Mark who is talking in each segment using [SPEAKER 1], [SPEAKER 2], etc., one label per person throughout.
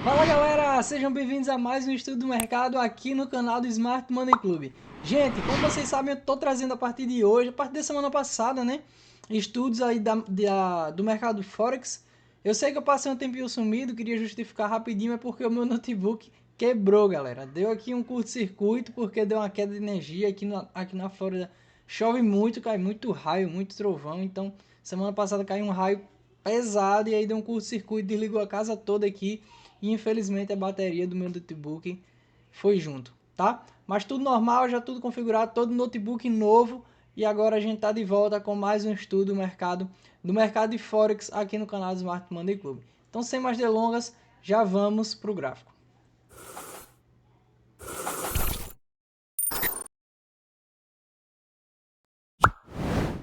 [SPEAKER 1] Fala galera, sejam bem-vindos a mais um estudo do mercado aqui no canal do Smart Money Club. Gente, como vocês sabem, eu estou trazendo a partir de hoje, a partir da semana passada, né? Estudos aí do mercado Forex. Eu sei que eu passei um tempinho sumido, queria justificar rapidinho, é porque o meu notebook quebrou, galera. Deu aqui um curto-circuito porque deu uma queda de energia aqui na Flórida. Chove muito, cai muito raio, muito trovão, então semana passada caiu um raio pesado e aí deu um curto-circuito, desligou a casa toda aqui e infelizmente a bateria do meu notebook foi junto, tá? Mas tudo normal, já tudo configurado, todo notebook novo e agora a gente tá de volta com mais um estudo do mercado de Forex aqui no canal do Smart Money Club. Então, sem mais delongas, já vamos pro gráfico.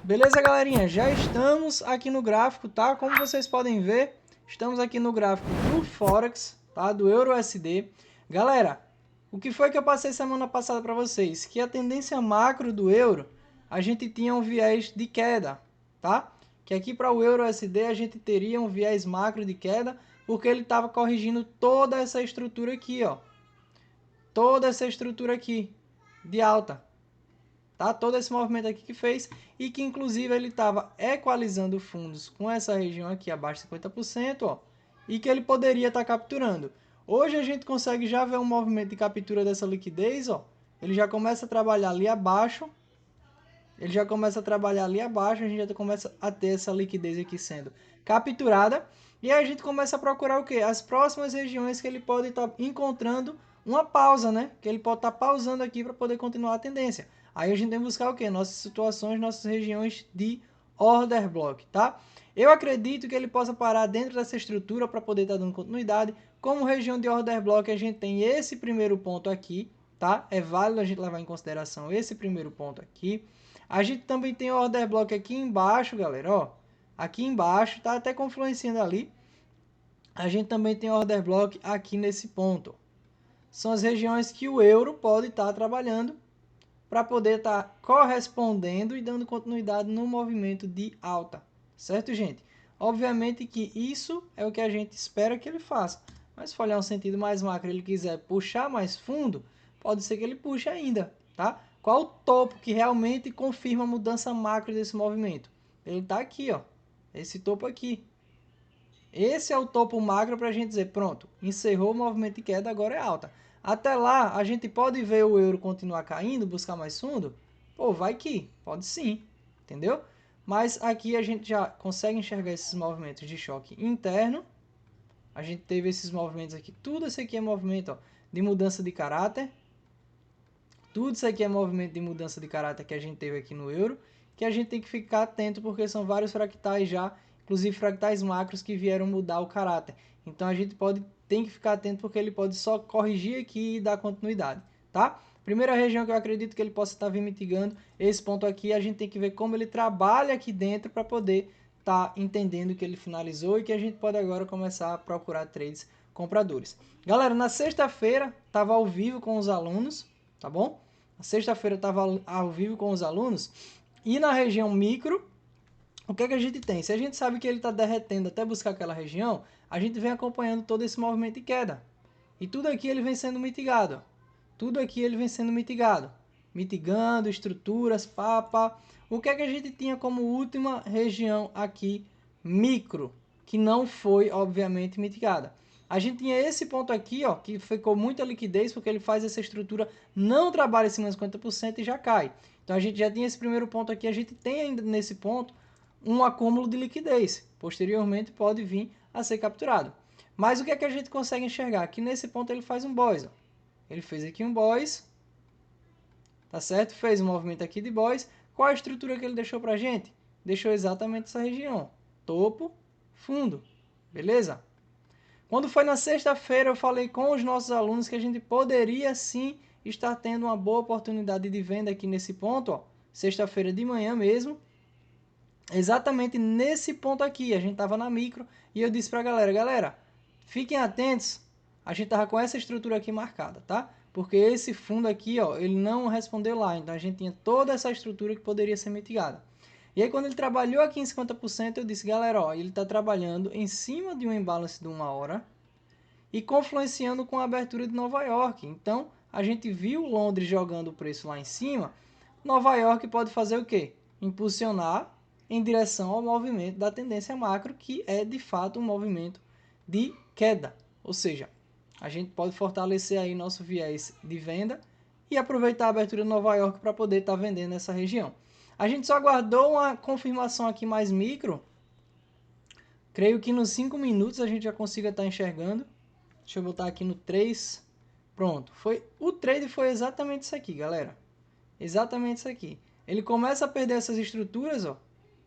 [SPEAKER 1] Beleza, galerinha? Já estamos aqui no gráfico, tá? Como vocês podem ver, estamos aqui no gráfico do Forex, tá? Do Euro USD. Galera, o que foi que eu passei semana passada para vocês? Que a tendência macro do euro, a gente tinha um viés de queda, tá? Que aqui para o Euro USD a gente teria um viés macro de queda, porque ele estava corrigindo toda essa estrutura aqui, ó. Toda essa estrutura aqui de alta, tá? Todo esse movimento aqui que fez e que inclusive ele estava equalizando fundos com essa região aqui abaixo de 50%, ó, e que ele poderia estar capturando. Hoje a gente consegue já ver um movimento de captura dessa liquidez, ó. Ele já começa a trabalhar ali abaixo. Ele já começa a trabalhar ali abaixo, a gente já começa a ter essa liquidez aqui sendo capturada. E aí a gente começa a procurar o quê? As próximas regiões que ele pode estar encontrando uma pausa, né? Que ele pode estar pausando aqui para poder continuar a tendência. Aí a gente tem que buscar o quê? Nossas situações, nossas regiões de order block, tá? Eu acredito que ele possa parar dentro dessa estrutura para poder estar dando continuidade. Como região de order block, a gente tem esse primeiro ponto aqui, tá? É válido a gente levar em consideração esse primeiro ponto aqui. A gente também tem o order block aqui embaixo, galera, ó. Aqui embaixo, tá até confluenciando ali. A gente também tem o order block aqui nesse ponto. São as regiões que o euro pode estar trabalhando para poder estar correspondendo e dando continuidade no movimento de alta. Certo, gente? Obviamente que isso é o que a gente espera que ele faça. Mas se olhar um sentido mais macro, ele quiser puxar mais fundo, pode ser que ele puxe ainda, tá? Qual o topo que realmente confirma a mudança macro desse movimento? Ele está aqui, ó. Esse topo aqui. Esse é o topo macro para a gente dizer, pronto, encerrou o movimento de queda, agora é alta. Até lá, a gente pode ver o euro continuar caindo, buscar mais fundo? Pô, vai que, pode sim, entendeu? Mas aqui a gente já consegue enxergar esses movimentos de choque interno. A gente teve esses movimentos aqui, tudo isso aqui é movimento ó, de mudança de caráter. Tudo isso aqui é movimento de mudança de caráter que a gente teve aqui no euro, que a gente tem que ficar atento porque são vários fractais já, inclusive fractais macros que vieram mudar o caráter. Então a gente tem que ficar atento porque ele pode só corrigir aqui e dar continuidade, tá? Primeira região que eu acredito que ele possa estar vir mitigando, esse ponto aqui, a gente tem que ver como ele trabalha aqui dentro para poder estar entendendo que ele finalizou e que a gente pode agora começar a procurar trades compradores. Galera, na sexta-feira estava ao vivo com os alunos, tá bom? Na sexta-feira estava ao vivo com os alunos e na região micro, o que é que a gente tem? Se a gente sabe que ele está derretendo até buscar aquela região, a gente vem acompanhando todo esse movimento de queda. E tudo aqui ele vem sendo mitigado. Tudo aqui ele vem sendo mitigado. Mitigando, estruturas, pá. O que é que a gente tinha como última região aqui, micro, que não foi, obviamente, mitigada? A gente tinha esse ponto aqui, ó, que ficou muita liquidez, porque ele faz essa estrutura, não trabalha em cima de 50% e já cai. Então a gente já tinha esse primeiro ponto aqui, a gente tem ainda nesse ponto um acúmulo de liquidez. Posteriormente pode vir a ser capturado. Mas o que é que a gente consegue enxergar? Aqui nesse ponto ele faz um boys. Ó. Ele fez aqui um boys, tá certo? Fez um movimento aqui de boys. Qual a estrutura que ele deixou pra gente? Deixou exatamente essa região. Topo, fundo. Beleza? Quando foi na sexta-feira, eu falei com os nossos alunos que a gente poderia sim estar tendo uma boa oportunidade de venda aqui nesse ponto, sexta-feira de manhã mesmo, exatamente nesse ponto aqui. A gente estava na micro e eu disse para a galera, fiquem atentos, a gente estava com essa estrutura aqui marcada, tá? Porque esse fundo aqui, ó, ele não respondeu lá, então a gente tinha toda essa estrutura que poderia ser mitigada. E aí quando ele trabalhou aqui em 50%, eu disse, galera, ó, ele está trabalhando em cima de um imbalance de 1 hora, e confluenciando com a abertura de Nova York. Então, a gente viu Londres jogando o preço lá em cima. Nova York pode fazer o quê? Impulsionar em direção ao movimento da tendência macro, que é de fato um movimento de queda. Ou seja, a gente pode fortalecer aí nosso viés de venda e aproveitar a abertura de Nova York para poder estar vendendo nessa região. A gente só aguardou uma confirmação aqui mais micro. Creio que nos 5 minutos a gente já consiga estar enxergando. Deixa eu botar aqui no 3. Pronto. O trade foi exatamente isso aqui, galera. Exatamente isso aqui. Ele começa a perder essas estruturas, ó.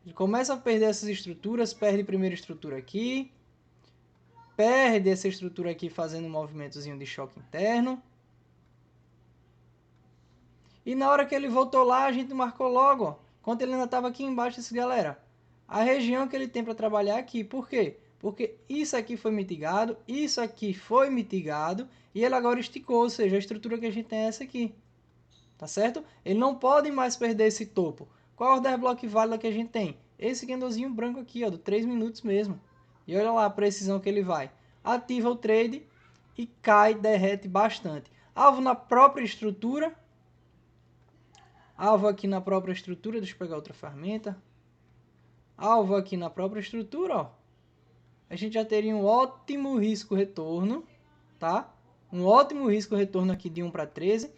[SPEAKER 1] Ele começa a perder essas estruturas, perde a primeira estrutura aqui. Perde essa estrutura aqui fazendo um movimentozinho de choque interno. E na hora que ele voltou lá, a gente marcou logo, ó. Enquanto ele ainda estava aqui embaixo, esse galera. A região que ele tem para trabalhar aqui. Por quê? Porque isso aqui foi mitigado, isso aqui foi mitigado, e ele agora esticou, ou seja, a estrutura que a gente tem é essa aqui. Tá certo? Ele não pode mais perder esse topo. Qual é o order block válida que a gente tem? Esse candlezinho branco aqui, ó, do 3 minutos mesmo. E olha lá a precisão que ele vai. Ativa o trade e cai, derrete bastante. Alvo na própria estrutura. Alvo aqui na própria estrutura. Deixa eu pegar outra ferramenta. Alvo aqui na própria estrutura, ó. A gente já teria um ótimo risco-retorno, tá? Um ótimo risco-retorno aqui de 1 para 13.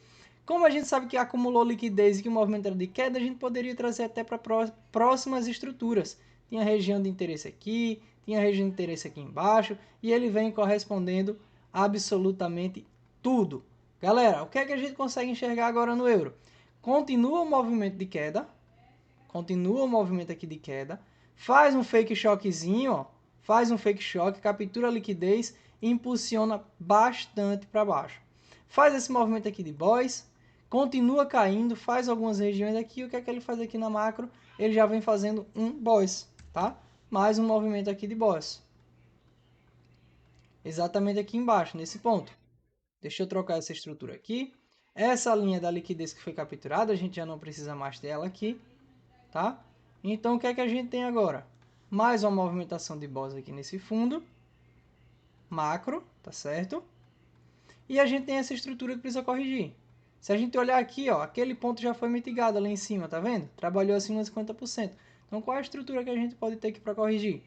[SPEAKER 1] Como a gente sabe que acumulou liquidez e que o movimento era de queda, a gente poderia trazer até para próximas estruturas. Tinha região de interesse aqui, tinha região de interesse aqui embaixo, e ele vem correspondendo absolutamente tudo. Galera, o que é que a gente consegue enxergar agora no euro? Continua o movimento de queda, continua o movimento aqui de queda, faz um fake choquezinho, ó, faz um fake choque, captura a liquidez e impulsiona bastante para baixo. Faz esse movimento aqui de boys, continua caindo, faz algumas regiões aqui. O que é que ele faz aqui na macro? Ele já vem fazendo um boys, tá? Mais um movimento aqui de boys. Exatamente aqui embaixo, nesse ponto. Deixa eu trocar essa estrutura aqui. Essa linha da liquidez que foi capturada, a gente já não precisa mais dela aqui, tá? Então, o que é que a gente tem agora? Mais uma movimentação de boys aqui nesse fundo. Macro, tá certo? E a gente tem essa estrutura que precisa corrigir. Se a gente olhar aqui, ó, aquele ponto já foi mitigado lá em cima, tá vendo? Trabalhou acima de 50%. Então, qual é a estrutura que a gente pode ter aqui para corrigir?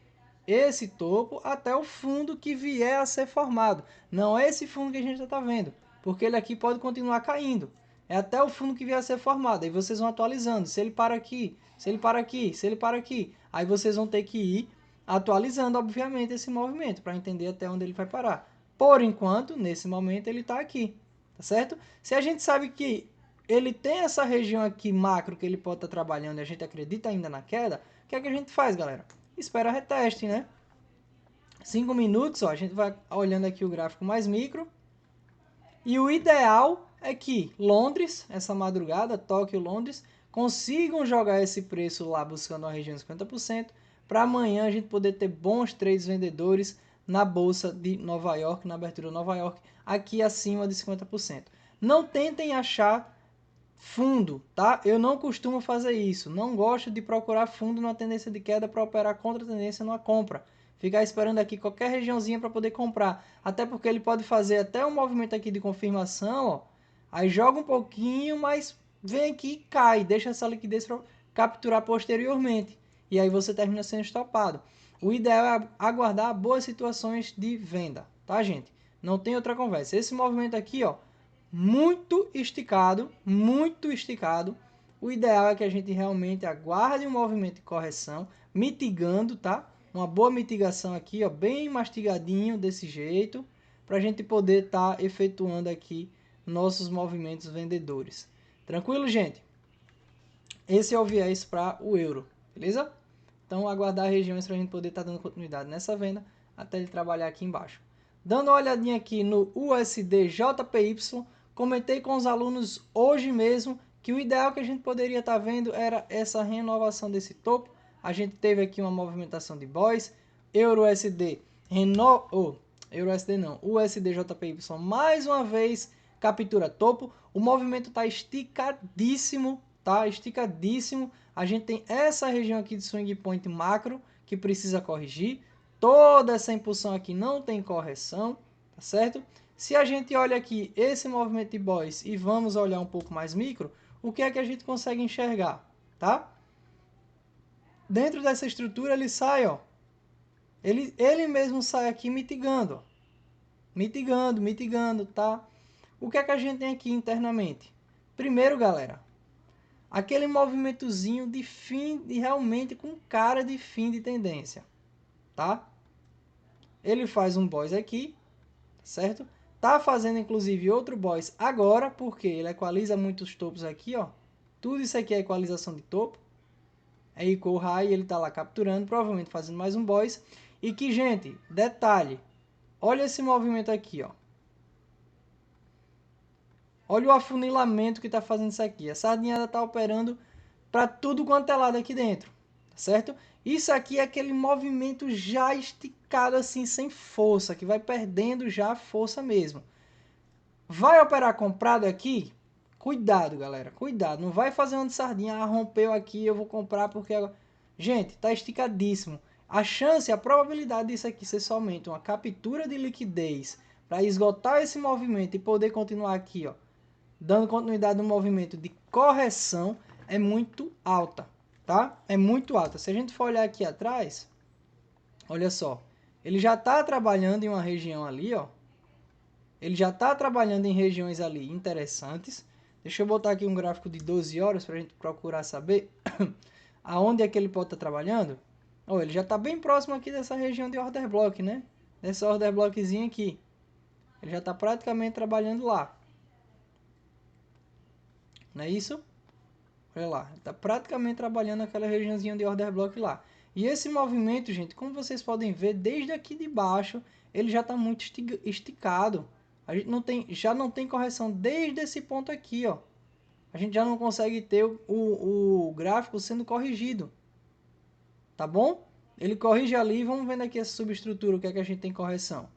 [SPEAKER 1] Esse topo até o fundo que vier a ser formado. Não é esse fundo que a gente já está vendo, porque ele aqui pode continuar caindo. É até o fundo que vier a ser formado. Aí vocês vão atualizando. Se ele para aqui, se ele para aqui, se ele para aqui. Aí vocês vão ter que ir atualizando, obviamente, esse movimento para entender até onde ele vai parar. Por enquanto, nesse momento, ele está aqui, tá certo? Se a gente sabe que ele tem essa região aqui macro que ele pode estar trabalhando e a gente acredita ainda na queda, o que é que a gente faz, galera? Espera reteste, né? 5 minutos, ó, a gente vai olhando aqui o gráfico mais micro. E o ideal é que Londres, essa madrugada, Tóquio e Londres, consigam jogar esse preço lá buscando uma região de 50%, para amanhã a gente poder ter bons trades vendedores na bolsa de Nova York, na abertura de Nova York, aqui acima de 50%. Não tentem achar fundo, tá? Eu não costumo fazer isso. Não gosto de procurar fundo numa tendência de queda para operar contra a tendência numa compra. Ficar esperando aqui qualquer regiãozinha para poder comprar. Até porque ele pode fazer até um movimento aqui de confirmação, ó. Aí joga um pouquinho, mas vem aqui e cai. Deixa essa liquidez para capturar posteriormente. E aí você termina sendo estopado. O ideal é aguardar boas situações de venda, tá, gente? Não tem outra conversa. Esse movimento aqui, ó, muito esticado, muito esticado. O ideal é que a gente realmente aguarde um movimento de correção, mitigando, tá? Uma boa mitigação aqui, ó, bem mastigadinho desse jeito, para a gente poder estar efetuando aqui nossos movimentos vendedores. Tranquilo, gente? Esse é o viés para o euro, beleza? Então, aguardar regiões para a gente poder estar dando continuidade nessa venda até ele trabalhar aqui embaixo. Dando uma olhadinha aqui no USD JPY, comentei com os alunos hoje mesmo que o ideal que a gente poderia estar vendo era essa renovação desse topo. A gente teve aqui uma movimentação de boys, EURUSD USD JPY mais uma vez captura topo. O movimento está esticadíssimo, tá? Esticadíssimo. A gente tem essa região aqui de swing point macro que precisa corrigir. Toda essa impulsão aqui não tem correção, tá certo? Se a gente olha aqui esse movimento de boys e vamos olhar um pouco mais micro, o que é que a gente consegue enxergar, tá? Dentro dessa estrutura ele sai, ó, ele mesmo sai aqui mitigando, ó, mitigando, tá? O que é que a gente tem aqui internamente? Primeiro, galera, aquele movimentozinho de fim, de realmente com cara de fim de tendência, tá? Ele faz um boys aqui, certo? Tá fazendo inclusive outro boys agora, porque ele equaliza muitos topos aqui, ó. Tudo isso aqui é equalização de topo. É equal high, ele tá lá capturando, provavelmente fazendo mais um boys. E que, gente, detalhe, olha esse movimento aqui, ó. Olha o afunilamento que está fazendo isso aqui. A sardinhada está operando para tudo quanto é lado aqui dentro, certo? Isso aqui é aquele movimento já esticado assim, sem força, que vai perdendo já a força mesmo. Vai operar comprado aqui? Cuidado, galera, cuidado. Não vai fazer uma de sardinha, rompeu aqui, eu vou comprar porque... Gente, tá esticadíssimo. A chance, a probabilidade disso aqui ser somente uma captura de liquidez para esgotar esse movimento e poder continuar aqui, ó, dando continuidade no movimento de correção, é muito alta, tá? É muito alta. Se a gente for olhar aqui atrás, olha só, ele já está trabalhando em uma região ali, ó. Ele já está trabalhando em regiões ali interessantes. Deixa eu botar aqui um gráfico de 12 horas para a gente procurar saber aonde é que ele pode estar trabalhando. Oh, ele já está bem próximo aqui dessa região de order block, né? Dessa order blockzinha aqui. Ele já está praticamente trabalhando lá. Não é isso? Olha lá, está praticamente trabalhando aquela regiãozinha de order block lá. E esse movimento, gente, como vocês podem ver, desde aqui de baixo, ele já está muito esticado. A gente já não tem correção desde esse ponto aqui, ó. A gente já não consegue ter o gráfico sendo corrigido. Tá bom? Ele corrige ali, vamos vendo aqui essa subestrutura, o que é que a gente tem correção.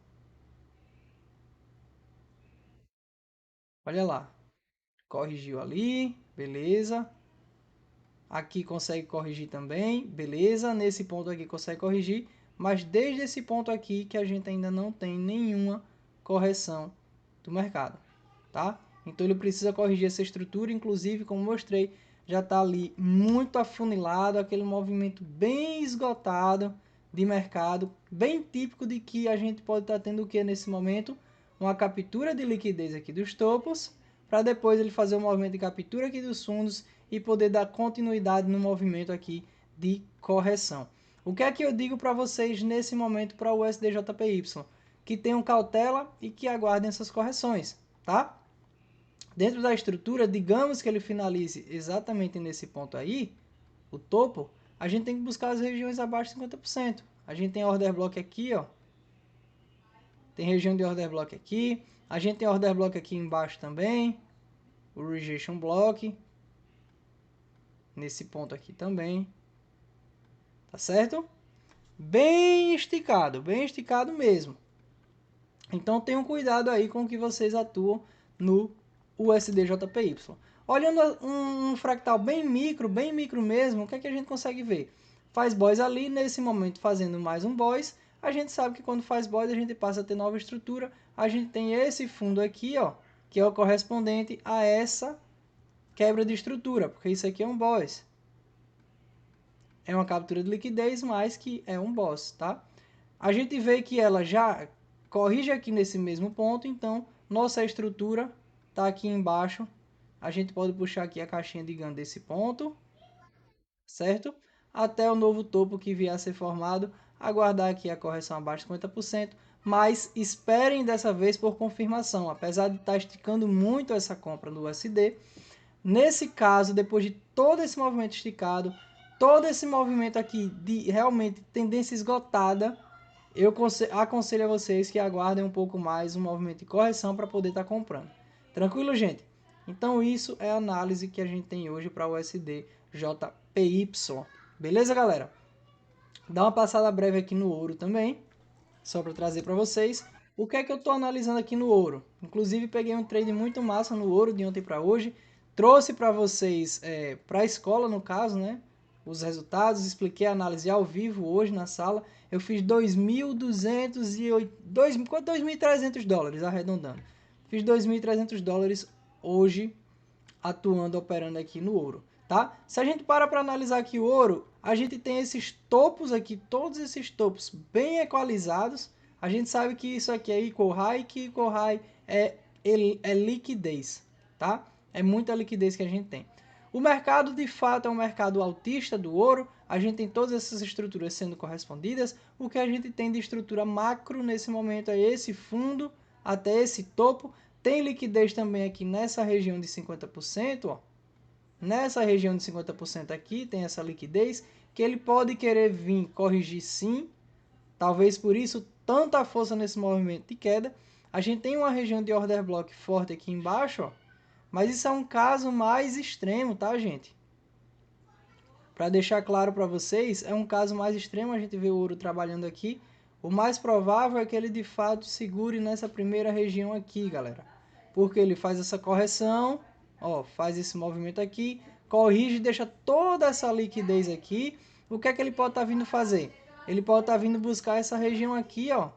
[SPEAKER 1] Olha lá. Corrigiu ali, beleza. Aqui consegue corrigir também, beleza. Nesse ponto aqui consegue corrigir, mas desde esse ponto aqui que a gente ainda não tem nenhuma correção do mercado, tá? Então ele precisa corrigir essa estrutura, inclusive, como mostrei, já está ali muito afunilado, aquele movimento bem esgotado de mercado, bem típico de que a gente pode estar tendo o que nesse momento? Uma captura de liquidez aqui dos topos, para depois ele fazer o movimento de captura aqui dos fundos e poder dar continuidade no movimento aqui de correção. O que é que eu digo para vocês nesse momento para o USDJPY? Que tenham cautela e que aguardem essas correções, tá? Dentro da estrutura, digamos que ele finalize exatamente nesse ponto aí, o topo, a gente tem que buscar as regiões abaixo de 50%. A gente tem order block aqui, ó. Tem região de order block aqui. A gente tem order block aqui embaixo também. O rejection block. Nesse ponto aqui também. Tá certo? Bem esticado mesmo. Então tenham cuidado aí com o que vocês atuam no USDJPY. Olhando um fractal bem micro mesmo, o que é que a gente consegue ver? Faz boys ali, nesse momento fazendo mais um boys. A gente sabe que quando faz boys a gente passa a ter nova estrutura. A gente tem esse fundo aqui, ó, que é o correspondente a essa quebra de estrutura, porque isso aqui é um boys. É uma captura de liquidez, mas que é um boss, tá? A gente vê que ela já corrige aqui nesse mesmo ponto, então nossa estrutura está aqui embaixo. A gente pode puxar aqui a caixinha de Gantt desse ponto, certo? Até o novo topo que vier a ser formado, aguardar aqui a correção abaixo de 50%, mas esperem dessa vez por confirmação, apesar de estar esticando muito essa compra do USD. Nesse caso, depois de todo esse movimento esticado, todo esse movimento aqui de realmente tendência esgotada, eu aconselho a vocês que aguardem um pouco mais um movimento de correção para poder estar comprando. Tranquilo, gente? Então isso é a análise que a gente tem hoje para o USD JPY. Beleza, galera? Dá uma passada breve aqui no ouro também, só para trazer para vocês. O que é que eu estou analisando aqui no ouro? Inclusive peguei um trade muito massa no ouro de ontem para hoje. Trouxe para vocês, para a escola no caso, né? os resultados, expliquei a análise ao vivo hoje na sala. Eu fiz 2.300 dólares, arredondando. Fiz 2.300 dólares hoje, atuando, operando aqui no ouro, tá? Se a gente para analisar aqui o ouro, a gente tem esses topos aqui, todos esses topos bem equalizados. A gente sabe que isso aqui é equal high, que equal high é liquidez, tá? É muita liquidez que a gente tem. O mercado, de fato, é um mercado altista do ouro. A gente tem todas essas estruturas sendo correspondidas. O que a gente tem de estrutura macro nesse momento é esse fundo até esse topo. Tem liquidez também aqui nessa região de 50%, ó. Nessa região de 50% aqui tem essa liquidez que ele pode querer vir corrigir sim. Talvez por isso tanta força nesse movimento de queda. A gente tem uma região de order block forte aqui embaixo, ó. Mas isso é um caso mais extremo, tá, gente? Para deixar claro para vocês, é um caso mais extremo. A gente vê o ouro trabalhando aqui. O mais provável é que ele de fato segure nessa primeira região aqui, galera. Porque ele faz essa correção, ó, faz esse movimento aqui, corrige e deixa toda essa liquidez aqui. O que é que ele pode estar vindo fazer? Ele pode estar vindo buscar essa região aqui, ó,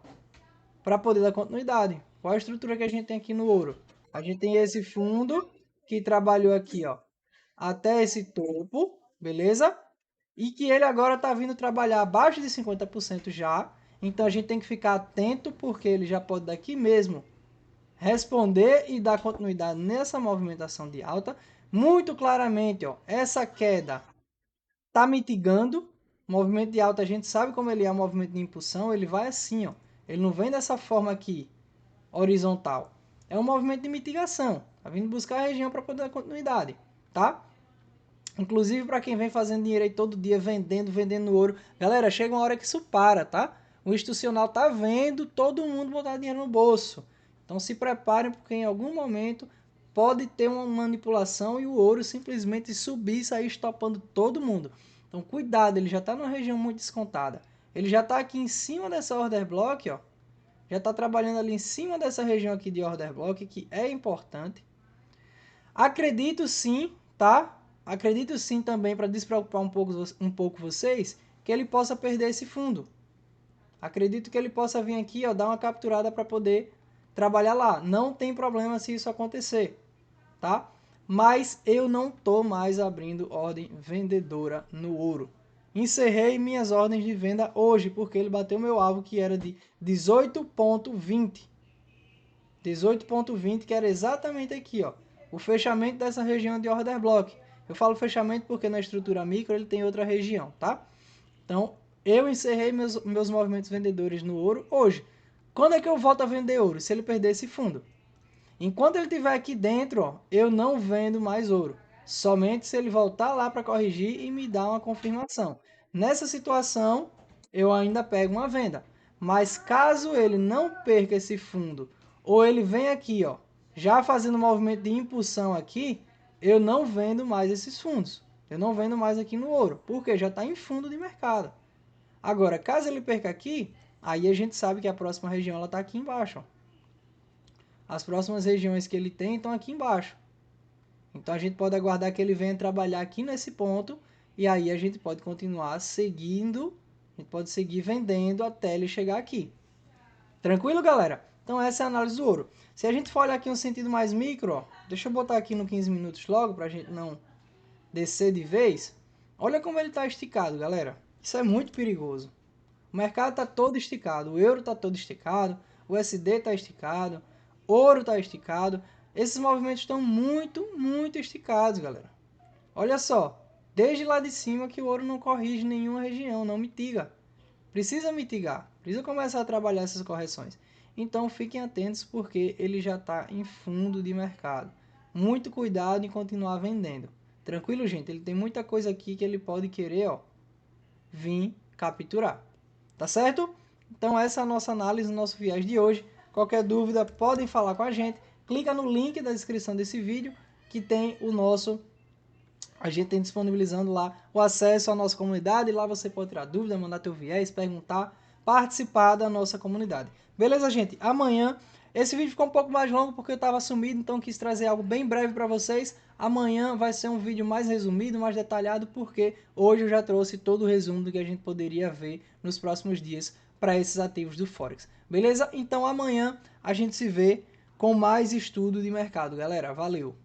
[SPEAKER 1] para poder dar continuidade. Qual a estrutura que a gente tem aqui no ouro? A gente tem esse fundo que trabalhou aqui, ó, até esse topo, beleza? E que ele agora está vindo trabalhar abaixo de 50% já. Então a gente tem que ficar atento, porque ele já pode daqui mesmo responder e dar continuidade nessa movimentação de alta. Muito claramente, ó, essa queda está mitigando. O movimento de alta a gente sabe como ele é, um movimento de impulsão, ele vai assim, ó. Ele não vem dessa forma aqui, horizontal. É um movimento de mitigação. Tá vindo buscar a região para poder dar continuidade, tá? Inclusive para quem vem fazendo dinheiro aí todo dia, vendendo ouro. Galera, chega uma hora que isso para, tá? O institucional tá vendo todo mundo botar dinheiro no bolso. Então se preparem, porque em algum momento pode ter uma manipulação e o ouro simplesmente subir e sair estopando todo mundo. Então cuidado, ele já está numa região muito descontada. Ele já está aqui em cima dessa order block, ó. Já está trabalhando ali em cima dessa região aqui de order block, que é importante. Acredito sim, tá? Acredito sim também, para despreocupar um pouco vocês, que ele possa perder esse fundo. Acredito que ele possa vir aqui, ó, dar uma capturada para poder trabalhar lá. Não tem problema se isso acontecer, tá? Mas eu não tô mais abrindo ordem vendedora no ouro. Encerrei minhas ordens de venda hoje, porque ele bateu meu alvo, que era de 18,20. 18,20, que era exatamente aqui, ó, o fechamento dessa região de order block. Eu falo fechamento porque na estrutura micro ele tem outra região, tá? Então, eu encerrei meus movimentos vendedores no ouro hoje. Quando é que eu volto a vender ouro? Se ele perder esse fundo. Enquanto ele estiver aqui dentro, ó, eu não vendo mais ouro. Somente se ele voltar lá para corrigir e me dar uma confirmação. Nessa situação, eu ainda pego uma venda. Mas caso ele não perca esse fundo, ou ele vem aqui, ó, já fazendo um movimento de impulsão aqui, eu não vendo mais esses fundos. Eu não vendo mais aqui no ouro, porque já está em fundo de mercado. Agora, caso ele perca aqui, aí a gente sabe que a próxima região está aqui embaixo, ó. As próximas regiões que ele tem estão aqui embaixo. Então a gente pode aguardar que ele venha trabalhar aqui nesse ponto, e aí a gente pode continuar seguindo, a gente pode seguir vendendo até ele chegar aqui. Tranquilo, galera? Então essa é a análise do ouro. Se a gente for olhar aqui no sentido mais micro, ó, deixa eu botar aqui no 15 minutos logo, para a gente não descer de vez. Olha como ele está esticado, galera. Isso é muito perigoso. O mercado está todo esticado, o euro está todo esticado, o USD está esticado, ouro está esticado. Esses movimentos estão muito, muito esticados, galera. Olha só, desde lá de cima que o ouro não corrige nenhuma região, não mitiga. Precisa mitigar, precisa começar a trabalhar essas correções. Então fiquem atentos, porque ele já está em fundo de mercado. Muito cuidado em continuar vendendo. Tranquilo, gente? Ele tem muita coisa aqui que ele pode querer, ó, vir capturar. Tá certo? Então essa é a nossa análise, o nosso viés de hoje. Qualquer dúvida, podem falar com a gente. Clica no link da descrição desse vídeo, que tem o nosso... A gente tem disponibilizando lá o acesso à nossa comunidade. Lá você pode tirar dúvida, mandar teu viés, perguntar, participar da nossa comunidade. Beleza, gente? Amanhã Esse vídeo ficou um pouco mais longo porque eu estava sumido, então quis trazer algo bem breve para vocês. Amanhã vai ser um vídeo mais resumido, mais detalhado, porque hoje eu já trouxe todo o resumo do que a gente poderia ver nos próximos dias para esses ativos do Forex. Beleza? Então amanhã a gente se vê com mais estudo de mercado, galera. Valeu!